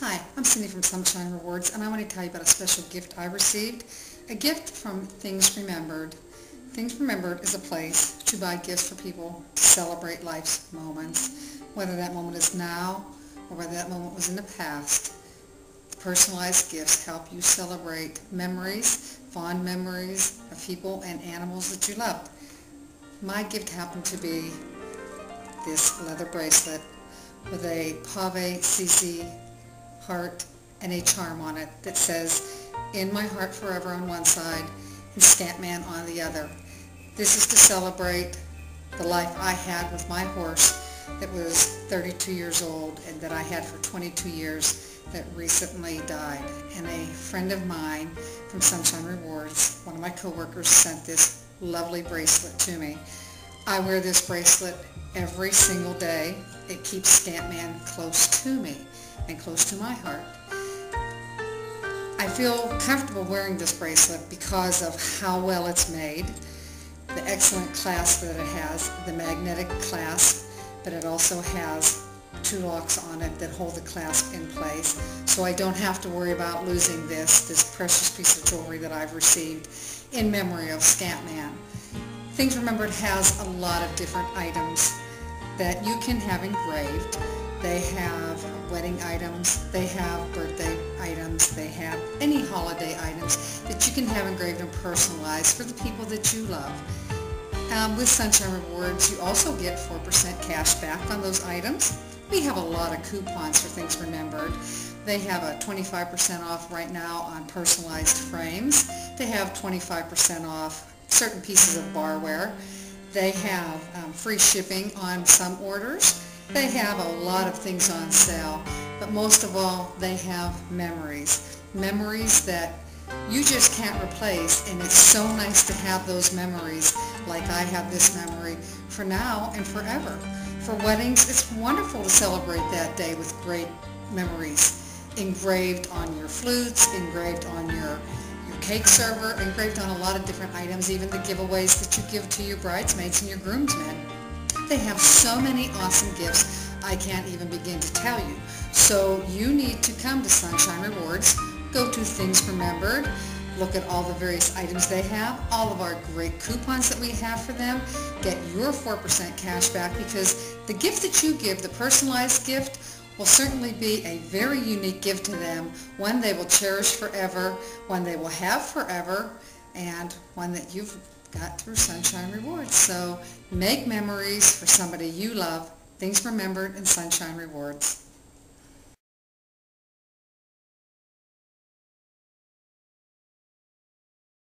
Hi, I'm Cindy from Sunshine Rewards, and I want to tell you about a special gift I received. A gift from Things Remembered. Things Remembered is a place to buy gifts for people to celebrate life's moments, whether that moment is now or whether that moment was in the past. The personalized gifts help you celebrate memories, fond memories of people and animals that you loved. My gift happened to be this leather bracelet with a Pave CC heart and a charm on it that says "In My Heart Forever" on one side and "Scatman" on the other. This is to celebrate the life I had with my horse that was 32 years old and that I had for 22 years that recently died. And a friend of mine from Sunshine Rewards, one of my coworkers, sent this lovely bracelet to me. I wear this bracelet every single day. It keeps Scatman close to me and close to my heart. I feel comfortable wearing this bracelet because of how well it's made, the excellent clasp that it has, the magnetic clasp, but it also has two locks on it that hold the clasp in place, so I don't have to worry about losing this precious piece of jewelry that I've received in memory of Scatman. Things Remembered has a lot of different items that you can have engraved. They have wedding items, they have birthday items, they have any holiday items that you can have engraved and personalized for the people that you love. With Sunshine Rewards, you also get 4% cash back on those items. We have a lot of coupons for Things Remembered. They have a 25% off right now on personalized frames. They have 25% off certain pieces of barware. They have free shipping on some orders. They have a lot of things on sale, but most of all, they have memories. Memories that you just can't replace, and it's so nice to have those memories like I have this memory for now and forever. For weddings, it's wonderful to celebrate that day with great memories engraved on your flutes, engraved on your cake server, engraved on a lot of different items, even the giveaways that you give to your bridesmaids and your groomsmen. They have so many awesome gifts, I can't even begin to tell you. So you need to come to Sunshine Rewards, go to Things Remembered, look at all the various items they have, all of our great coupons that we have for them, get your 4% cash back, because the gift that you give, the personalized gift, will certainly be a very unique gift to them, one they will cherish forever, one they will have forever, and one that you've got through Sunshine Rewards. So make memories for somebody you love. Things Remembered and Sunshine Rewards.